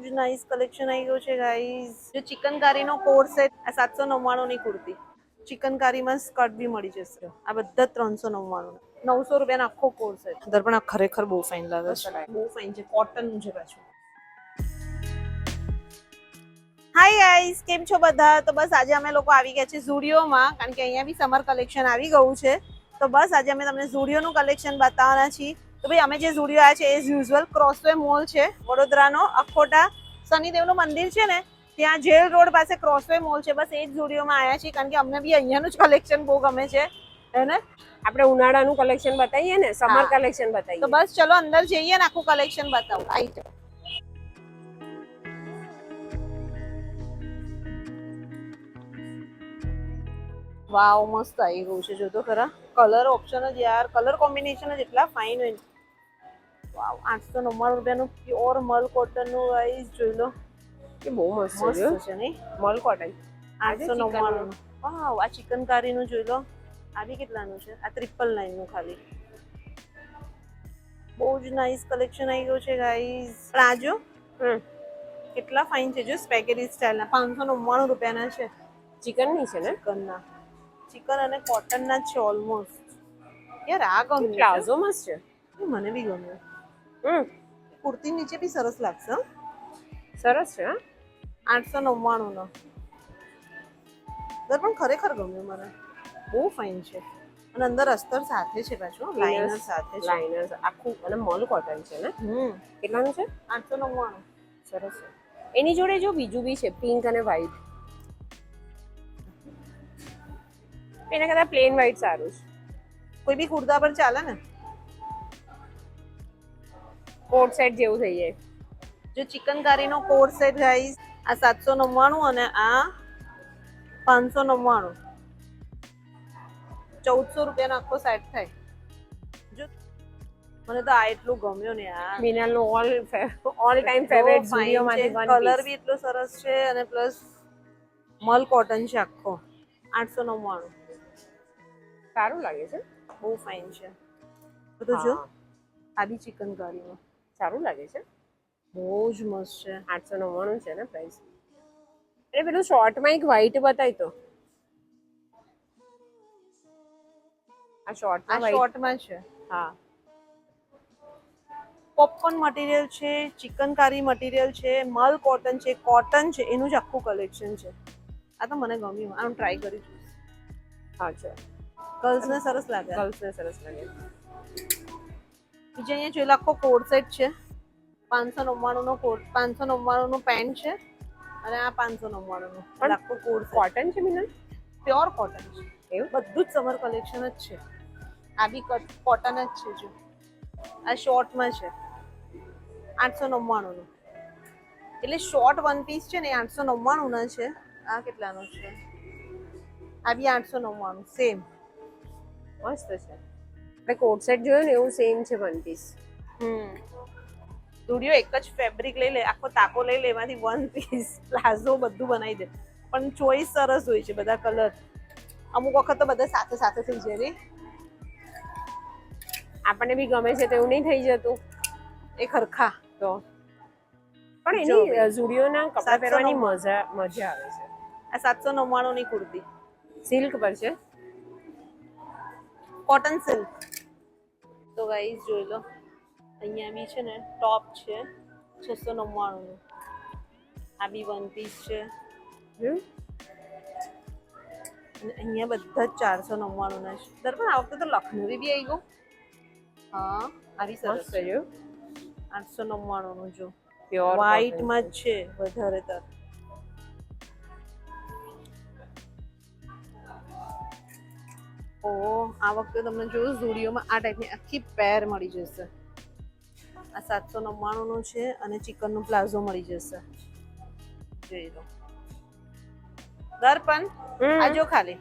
જ nice collection આવી ગયું છે ગાઈઝ. જો ચિકનકારીનો કોટ સેટ આ 799 ની કુર્તી. ચિકનકારીમાં સ્કર્ટ બી મળી જશે. આ બધા 399 900 રૂપિયાનો આખો કોટ સેટ. પણ આ ખરેખર બહુ ફાઇન લાગે છે, બહુ ફાઇન છે. કોટનનું છે પાછું. હાય ગાઈઝ, કેમ છો બધા? તો બસ આજે અમે લોકો આવી ગયા છે ઝુડિયોમાં, કારણ કે અહીંયા બી સમર કલેક્શન આવી ગયું છે. તો બસ આજે અમે તમને ઝુડિયોનું કલેક્શન બતાવવાના છીએ. તો ભાઈ અમે જે ઝુડિયો આવ્યા છે એ યુઝ્યુઅલ ક્રોસવે મોલ છે વડોદરાનો. અખોટા શનિદેવનું મંદિર છે ને ત્યાં જેલ રોડ પાસે ક્રોસવે મોલ છે. બસ એ જ ઝુડિયોમાં આવ્યા છીએ, કારણ કે અમને બી અહીંયાનું જ કલેક્શન બહુ ગમે છે. એને આપણે ઉનાળાનું કલેક્શન બતાવીએ ને, સમર કલેક્શન બતાવીએ. તો બસ ચલો અંદર જઈએ ને આખું કલેક્શન બતાવું. આવી જાઓ. વાવ, મસ્ત આવી ગયું છે. જો તો ખરા, કલર ઓપ્શન જ યાર, કલર કોમ્બિનેશન જ એટલા ફાઇન હોય. વાવ, 899 રૂપિયાનું પ્યોર મલ કોટનનું ગાઈસ જોઈ લો. કે બહુ મસ્ત છે નહીં? મલ કોટન 899. વાવ, આ ચિકનકારીનું જોઈ લો. આ બી કેટલાનું છે? આ 999 નું ખાલી. બહુ જ નાઇસ કલેક્શન આવી ગયું છે ગાઈસ. પણ આ જો કેટલા ફાઇન છે. જો સ્પેગેટી સ્ટાઇલના 599 રૂપિયાના છે. ચિકનની છે ને? ચિકનના, ચિકન અને કોટનના જ છે ઓલમોસ્ટ. યાર આ ગમ્યું પ્લાઝો મસ્ત છે. મને બી ગમ્યું. કુર્તી નીચે બી સરસ લાગશે. સરસ છે. 899 નો. પણ ખરેખર ગમ્યું મને, બહુ ફાઇન છે. અને અંદર અસ્તર સાથે છે પાછું, લાઇનર સાથે છે. લાઇનર આખું અને મલ કોટન છે ને. કેટલાનું છે? 899. સરસ છે. એની જોડે જો બીજું બી છે, પિંક અને વ્હાઈટ. એના કરતા પ્લેન વ્હાઈટ સારું છે. કોઈ બી કુર્તા પર ચાલે ને, કોટ સેટ જેવું થઈ જાય. જો ચિકનકારીનો કોટ સેટ ગાઈસ આ 799 અને આ 599. 1400 રૂપિયાનો આખો સેટ થાય. જો મને તો આ એટલું ગમ્યો ને યાર. મિનાલનો ઓલ ટાઈમ ફેવરેટ ઝુડિયોમાંથી વન પીસ. કલર બી એટલો સરસ છે અને પ્લસ મલ કોટન છે આખો. 899. સારું લાગે છે, બહુ ફાઇન છે. તો જો આ બી ચિકનકારીમાં સારું લાગે છે, બહુ જ મસ્ત છે. 899 છે ને પ્રાઇસ. એટલે પેલું શોર્ટમાં એક વ્હાઈટ બતાવી તો. આ શોર્ટમાં છે. હા, પોપકોર્ન મટીરિયલ છે, ચિકનકારી મટીરિયલ છે, મલ કોટન છે, કોટન છે, એનું જ આખું કલેક્શન છે. આ તો મને ગમ્યું. આનું ટ્રાય કરી જોઈશ. હા છે. ગર્લ્સને સરસ લાગે. ગર્લ્સને સરસ લાગે. બીજા અહીંયા જોઈ લો આખો કોટ સેટ છે. 599 નો કોટ, 599 નું પેન્ટ છે અને આ 599 નું આખો કોટ. કોટન છે મિનલ? પ્યોર કોટન છે. એવું બધું જ સમર કલેક્શન જ છે. આ બી કોટન જ છે. જો આ શોર્ટમાં છે 899 નું. એટલે શોર્ટ વન પીસ છે ને 899 ના છે. આ કેટલાનો છે? આ બી 899 સેમ. મસ્ત છે. આપણે કોટ સેટ જોયો ને એવું સેમ છે વન પીસ. ઝુડિયો એક જ ફેબ્રિક લઈ લે, આખો તાકો લઈ લે, એમાંથી વન પીસ પ્લાઝો બધું બનાવી દે. પણ ચોઈસ સરસ હોય છે, બધા કલર. અમુક વખત તો બધા સાથે સાથે થઈ જાય ને. આપણને બી ગમે છે તો એવું નહીં થઈ જતું એ ખરખા તો. પણ એની ઝુડિયોના કપડા પહેરવાની મજા આવે છે. આ 799 ની કુર્તી સિલ્ક પર છે, કોટન સિલ્ક. તો ગાઈસ જોઈ લો, અહીંયા બી છે ને ટોપ છે 699 નું. આ બી વન પીસ છે. અને અહીંયા બધા જ 499 ના છે. દર્પણ આ વખતે તો લખનવી બી આવી ગયું. હા, આવી સરસ છે. 899 નું. જો વ્હાઈટ માં જ છે વધારે તર. આ વખતે તમને જોયું ઝુડિયોમાં આ ટાઈપની આખી પેર મળી જશે. આ 799 નું છે અને ચિકન નું પ્લાઝો મળી જશે. જોઈ લો દર્પણ, આ જો ખાલી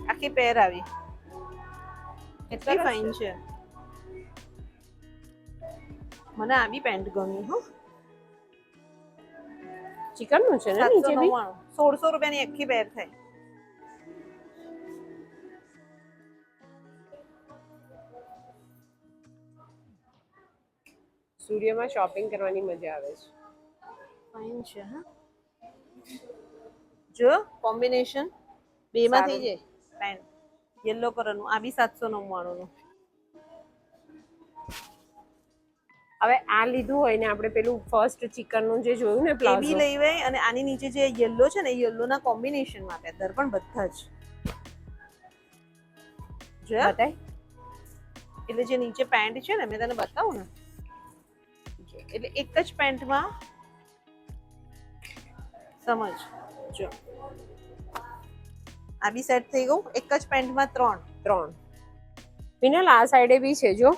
આખી પેર આવી. એટલી ફાઇન છે. મને આ બી પેન્ટ ગમી. ચિકન નું છે ને નીચે બી. 1600 રૂપિયાની આખી પેર થાય. ઝુડિયોમાં શોપિંગ કરવાની મજા આવે છે. ફાઇન છે હા. જો કોમ્બિનેશન બે માં થઈ જાય પેન્ટ યલો કલર નું. આ બી 799 નું. હવે આ લીધું હોય ને આપણે પેલું ફર્સ્ટ ચિકન નું જે જોયું ને એ બી પ્લાઝો, લેવાય અને આની નીચે જે યલો છે ને એ યલો ના કોમ્બિનેશન માં પેધર પણ બધા જ જોયા. બતાય. એટલે જે નીચે પેન્ટ છે ને મેં તને બતાવું ને, એટલે એક જ પેન્ટમાં સમજ જો આ બી સેટ થઈ ગયું. એક જ પેન્ટમાં 3. મિનલ આ સાઈડે બી છે જો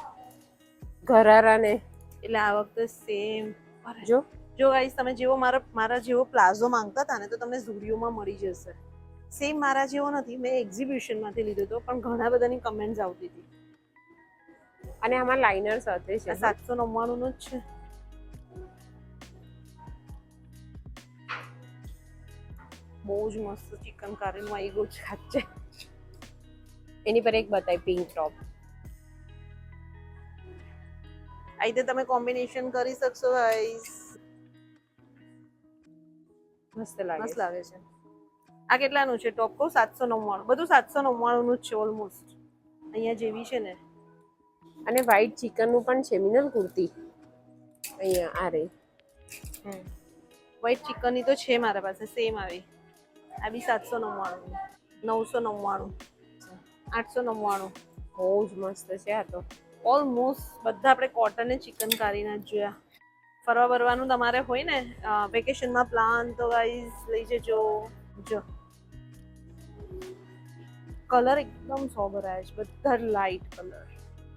ઘરારા ને, એટલે આ વખતે સેમ જો જો ગાઈસ તમે જેવો મારા જેવો પ્લાઝો માંગતા હતા ને તો તમને ઝુડિયોમાં મળી જશે. સેમ મારા જેવો નથી, મેં એક્ઝિબિશન માંથી લીધો હતો પણ ઘણા બધાની કમેન્ટ્સ આવતી હતી. અને આમાં લાઇનર સાથે છે. 799 નું જ છે. બહુ જ મસ્ત ચિકન કારી નું આવી ગયું છે સાચે. એની પર એક બતાય પિંક ટોપ. આ રીતે તમે કોમ્બિનેશન કરી શકશો ગાઈસ. મસ્ત લાગે મસ્ત લાગે છે. આ કેટલાનું છે ટોપ કહું? 799. બધું 799 નું જ છે ઓલમોસ્ટ. અહીંયા જેવી છે ને. અને વ્હાઈટ ચિકન નું પણ છે મિનલ કુર્તી. અહીંયા આ રે વ્હાઈટ ચિકન ની તો છે મારા પાસે સેમ આવી. આ બી 799, 999, 899. બહુ જ મસ્ત છે આ તો. ઓલમોસ્ટ બધા આપણે કોટન ને ચિકન કારીના જ જોયા. ફરવા બરવાનું તમારે હોય ને વેકેશનમાં પ્લાન તો ગાઈસ લઈ જજો. જો કલર એકદમ સોબર આવે છે, બધા લાઈટ કલર.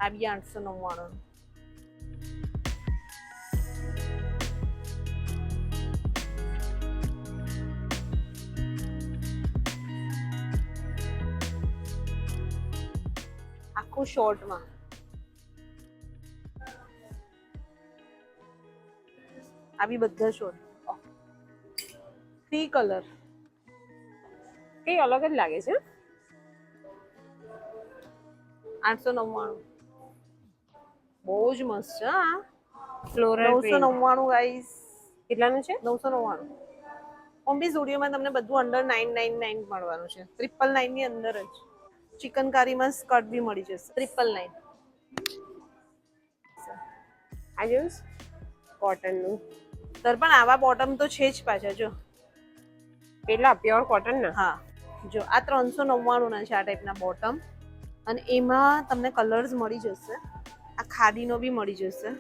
આ બી 899. આખું શોર્ટમાં. આ બી બધા શોર્ટ 3 કલર. કઈ અલગ જ લાગે છે. 899. બહુ જ મસ્ત છે આ. Floral print 999 guys. કેટલાનું છે? 999. ઓમ્બી ઝુડિયોમાં તમને બધું અંડર 999 મળવાનું છે. 999 ની અંદર જ. ચિકન કારીમાં સ્કર્ટ બી મળી જશે 999. આ જોયું કોટન નું. પણ આવા બોટમ તો છે જ પાછા જો. કેટલા પ્યોર કોટન ના? હા જો આ 399 ના છે આ ટાઈપના બોટમ. અને એમાં તમને કલર્સ મળી જશે. આ ખાદીનો બી મળી જશે.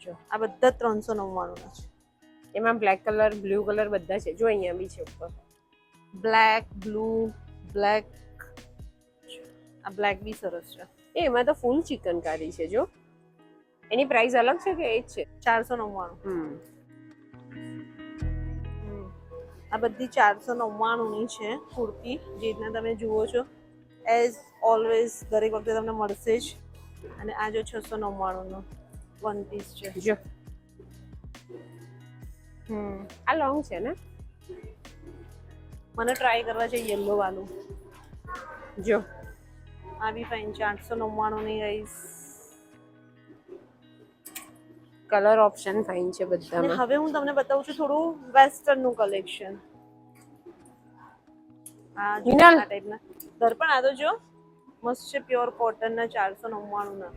જો આ બધા 399 ના છે. એમાં બ્લેક કલર, બ્લુ કલર બધા છે. જો અહીંયા બી છે ઉપર. Black, blue, black. આ બ્લેક બી સરસ છે. એમાં તો ફૂલ ચિકન કારી છે જો. એની પ્રાઇસ અલગ છે કે એ જ છે? 499. આ બધી 499 ની છે કુર્તી. જે રીતના તમે જુઓ છો એઝ ઓલવેઝ દરેક વખતે તમને મળશે જ. અને આ જો 699 નો વન પીસ છે જો. આ લોંગ છે ને? મને ટ્રાય કરવા છે યલો વાળું. જો આ બી ફાઇન છે. 899 ની ગાઈસ. કલર ઓપ્શન ફાઇન છે અને બધામાં. હવે હું તમને બતાવું છું થોડું વેસ્ટર્ન નું કલેક્શન. આ જો આ ટાઈપના દર્પણ આ તો જો મસ્ત છે. પ્યોર કોટન ના 499 ના.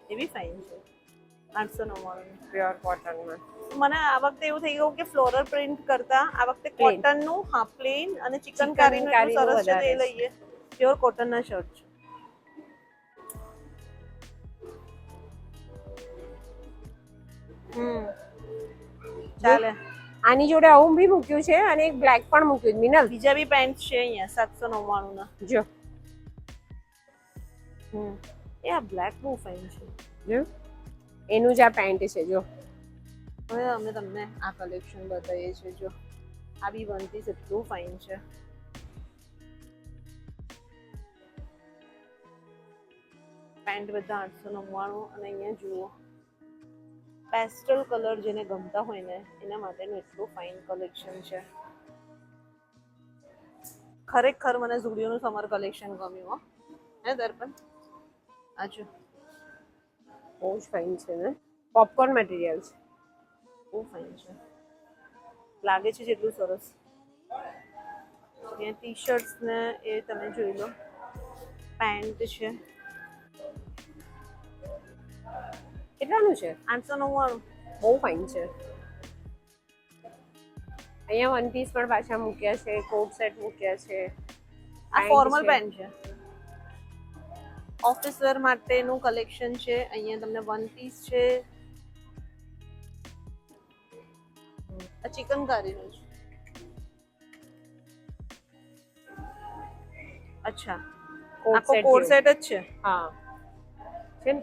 એ બી ફાઇન છે. 899 પ્યોર કોટન માં. મને આ વખતે એવું થઈ ગયું કે ફ્લોરલ પ્રિન્ટ કરતા આ વખતે કોટન નું પ્લેન અને ચિકન કારી નું એટલું સરસ છે તો એ લઈએ. પ્યોર કોટન ના શર્ટ છે. ચાલે. આની જોડે આવું બી મૂક્યું છે અને એક બ્લેક પણ મૂક્યું મિનલ. બીજા બી પેન્ટ છે અહીંયા 799 ના. જો એ આ બ્લેક બહુ ફાઇન છે. જો એનું જ આ પેન્ટ છે જો. હવે અમે તમને આ કલેક્શન બતાવીએ છીએ. જો આ બી વન પીસ એટલું ફાઇન છે. પેન્ટ બધા 899 અને અહીંયા જુઓ પેસ્ટલ કલર જેને ગમતા હોય ને એના માટેનું એટલું ફાઇન કલેક્શન છે. ખરેખર મને ઝુડિયોનું સમર કલેક્શન ગમ્યું હો. હે દર્પણ? આજો બહુ જ ફાઇન છે ને, પોપકોર્ન મટીરિયલ છે. બહુ ફાઇન છે, લાગે છે જેટલું સરસ. અહીંયા ટી શર્ટ્સ ને એ તમે જોઈ લો, પેન્ટ છે. કેટલાનું છે? 899. બહુ ફાઇન છે. અહીંયા વન પીસ પણ પાછા મૂક્યા છે, કોટ સેટ મૂક્યા છે. આ ફોર્મલ પેન્ટ છે, ઓફિસ વેર માટેનું કલેક્શન છે. અહીંયા તમને વન પીસ છે. આ ચિકનકારીનું છે. અચ્છા, આખો કોટ સેટ જ છે. હા છે ને.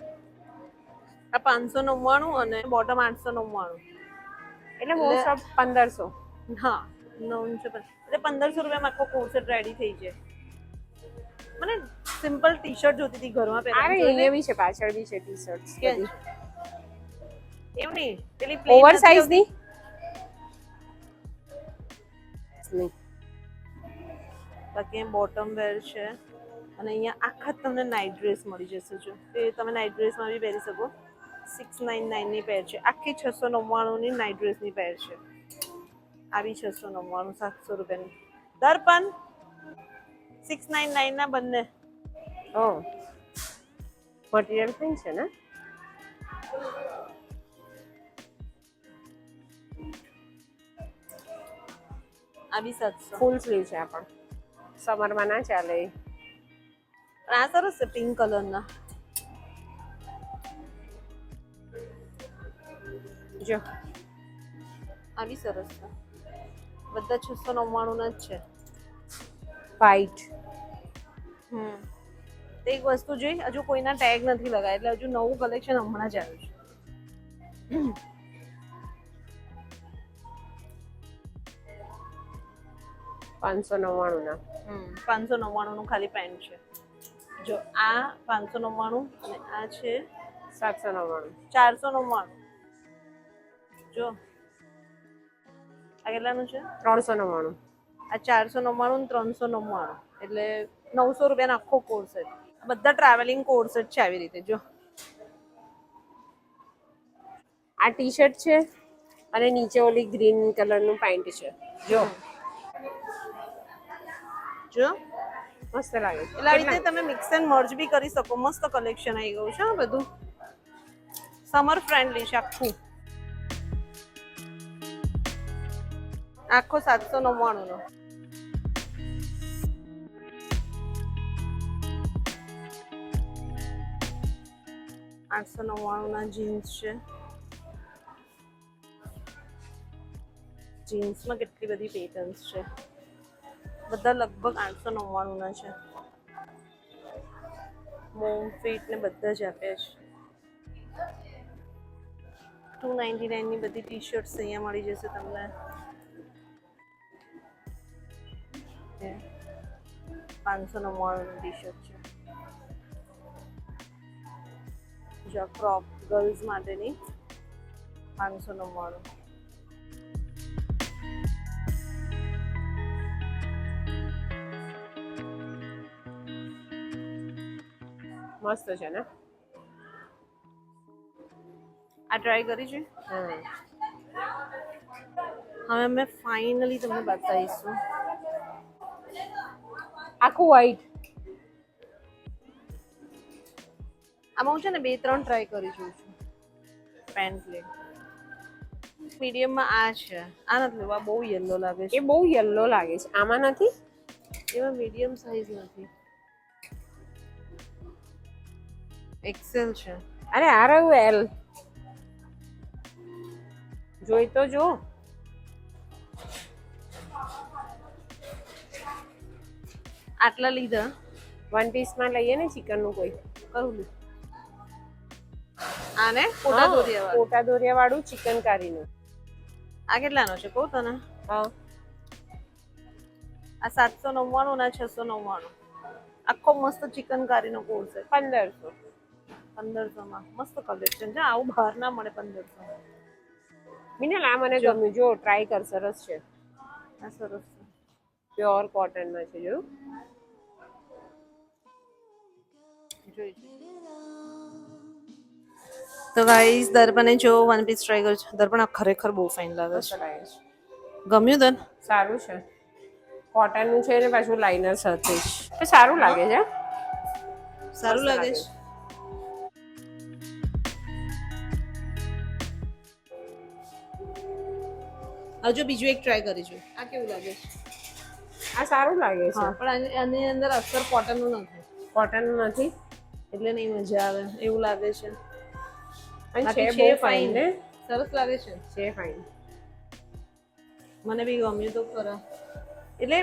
આ 599 અને બોટમ 899. એટલે મોસ્ટ ઓફ 1500. હા 900. એટલે 1500 રૂપિયામાં આખો કોટ સેટ રેડી થઈ જાય. મને સિમ્પલ ટી શર્ટ જોતી હતી ઘરમાં અરે પહેરવાની. અહીંયા બી છે, પાછળ બી છે ટી શર્ટ્સ. કેમ એમ નહીં, પેલી પ્લેન ઓવર સાઇઝ ની નહીં. બાકી બોટમ વેર છે. અને અહીંયા આખા તમને નાઇટ ડ્રેસ મળી જશે. જો એ તમે નાઇટ ડ્રેસમાં બી પહેરી શકો. 699 ની પેર છે. આખી 699 ની નાઇટ ડ્રેસની પેર છે. આવી 699, 700 રૂપિયાની. દર્પણ 699 ના બંને. ઓ મટીરિયલ ફાઇન છે ને. આ બી 700. ફૂલ સ્લીવ છે. આ પણ સમરમાં ના ચાલે. આ સરસ છે પિંક કલરના. જો આ બી સરસ છે. બધા 699 ના જ છે. વ્હાઈટ. એક વસ્તુ જોઈ, હજુ કોઈના ટેગ નથી લગાયા, એટલે હજુ નવું કલેક્શન હમણાં જ આવ્યું છે. 599 ના. 599 નું ખાલી પેન્ટ છે. જો આ 599 અને આ છે 799. 499. જો આ કેટલાનું છે? 399. આ 499 ને 399, એટલે 900 રૂપિયાનો આખો કોટ સેટ. બધા ટ્રાવેલિંગ કોટ સેટ છે આવી રીતે. જો આ ટી શર્ટ છે અને નીચે ઓલી ગ્રીન કલરનું પેન્ટ છે. જો જો મસ્ત લાગે છે. એટલે આવી રીતે તમે મિક્સ એન્ડ મર્જ બી કરી શકો. મસ્ત કલેક્શન આવી ગયું છે. આ બધું સમર ફ્રેન્ડલી છે આખું. આખો 799 નો. $899 ના જીન્સ છે. જીન્સમાં કેટલી બધી પેટર્ન્સ છે. બધા લગભગ 899 ના છે. મોમ ફિટ ને બધા જ આપ્યા છે. 299 ની બધી ટી શર્ટ્સ અહીંયા મળી જશે તમને. 599 ની ટી શર્ટ છે. જો ક્રોપ ગર્લ્સ માટેની 599. મસ્ત છે ને. આ ટ્રાય કરી છે. હવે અમે ફાઇનલી તમને બતાવીશું. આખું વ્હાઈટ. આમાં હું છે ને 2-3 ટ્રાય કરી જોઉં છું. પેન્ટ લે મીડિયમમાં આ છે. આ નથી લેવા, બહુ યલો લાગે છે. એ બહુ યલો લાગે છે. આમાં નથી. એમાં મીડિયમ સાઈઝ નથી. એક્સેલ છે. અરે આ રહ્યું એલ. જોઈ તો જો. આટલા લીધા. વન પીસ માં લઈએ ને ચિકન નું કોઈ. કરું લે. આને કોટા દોરિયા વાળું. કોટા દોરિયા વાળું ચિકન કારીનું. આ કેટલાનો છે કહું તને? હા આ 799 ના 699. આખો મસ્ત ચિકન કારીનો કોર્સ છે. 1500. 1500 માં મસ્ત કલેક્શન છે. આવું બહાર ના મળે 1500. મિનલ આ મને ગમ્યું. જો ટ્રાય કર, સરસ છે. આ સરસ છે. પ્યોર કોટન માં છે. જોયું? જોઈ તો ગાઈસ દર્પણે જો વન પીસ ટ્રાય કર્યું છે. દર્પણ આ ખરેખર બહુ ફાઇન લાગે મસ્ત છે. લાગે છે. ગમ્યું તને? સારું છે. કોટનનું છે ને પાછું લાઇનર સાથે જ તો સારું લાગે છે. સારું મસ્ત લાગે છે. હજુ બીજું એક ટ્રાય કરીશું. આ કેવું લાગે છે? આ સારું લાગે છે. હા પણ આની અંદર અસ્તર કોટનનું નથી. કોટનનું નથી એટલે નહીં મજા આવે એવું લાગે છે. અને બાકી છે બહુ ફાઇન ને. સરસ લાગે છે. છે ફાઇન. મને બી ગમ્યું તો ખરા. એટલે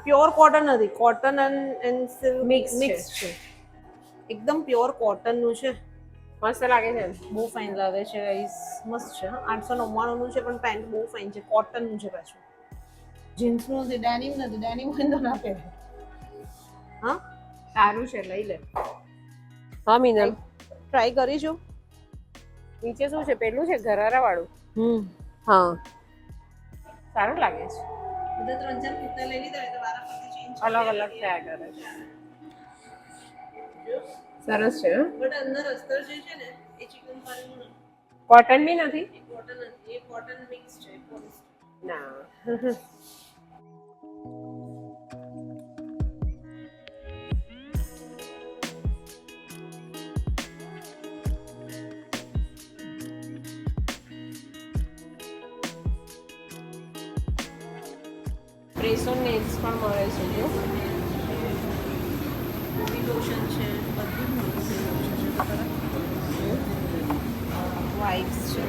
પ્યોર કોટન નથી, કોટન એન્ડ સિલ્ક Mix છે. મિક્સ છે. એકદમ પ્યોર કોટનનું છે. મસ્ત લાગે છે. બહુ ફાઇન લાગે છે ગાઈસ. મસ્ત છે. 899 નું છે પણ પેન્ટ બહુ ફાઇન છે. કોટનનું છે પાછું. જીન્સનું નથી, ડેનિમ નથી. ડેનિમ હોય તો ના પહેરે. હા સારું છે લઈ લે. હા મીનલ ટ્રાય કરીશું. નીચે શું છે પેલું છે ઘરારા વાળું. હા સારું લાગે છે. બધા 3-4 કુર્તા લઈ લીધા હોય તો વારાફરતી ચેન્જ અલગ અલગ થયા કરે છે. સરસ છે. બટ અંદર અસ્તર જે છે ને એ ચિકનકારીનું નથી. કોટન બી નથી એ કોટન નથી, એ કોટન મિક્સ છે. ના. પ્રેસો નેલ્સ પણ મળે છે જો. બોડી લોશન છે, બધું જ મળે છે. વાઇપ્સ છે.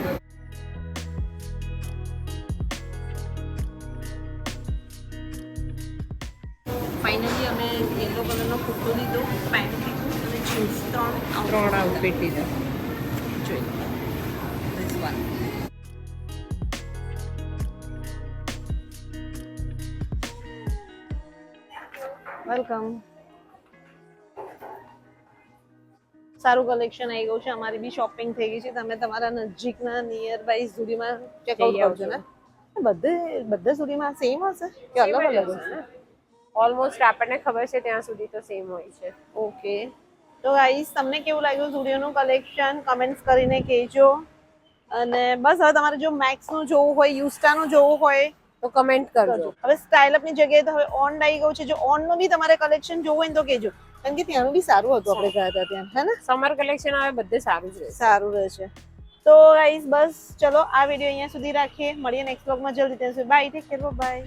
ફાઇનલી અમે યલો કલરનો કુર્તો લીધો, પેન્ટ લીધું અને જીન્સ ત્રણ આઉટફિટ લીધા. જોઈ ધીસ વન. વેલકમ. સારું કલેક્શન આવી ગયું છે. અમારી બી શોપિંગ થઈ ગઈ છે. તમે તમારા નજીકના નિયર બાય ઝુડીમાં ચેકઆઉટ જઈ કરજો ને. બધે ઝુડીમાં સેમ હશે કે અલગ અલગ હશે? ઓલમોસ્ટ આપણને ખબર છે ત્યાં સુધી તો સેમ હોય છે. ઓકે. તો ગાઈસ તમને કેવું લાગ્યું ઝુડીયોનું કલેક્શન કમેન્ટ્સ કરીને કહેજો. અને બસ હવે તમારે જો મેક્સનું જોવું હોય, યુસ્ટાનું જોવું હોય તો કમેન્ટ કરજો. કરજો. હવે સ્ટાઇલ અપની જગ્યાએ તો હવે ઓન આવી ગયું છે. જો ઓનનું બી તમારે કલેક્શન જોવું હોય ને તો કહેજો. કારણ કે ત્યાંનું બી સારું હતું આપણે ગયા હતા ત્યાં, હે ને? સમર કલેક્શન આવે બધે સારું જ રહે. સારું રહે છે. તો ગાઈસ બસ ચલો આ વિડીયો અહીંયા સુધી રાખીએ. મળીએ નેક્સ્ટ વ્લોગમાં જલ્દી. ત્યાં સુધી બાય, ટેક કેર, બાય.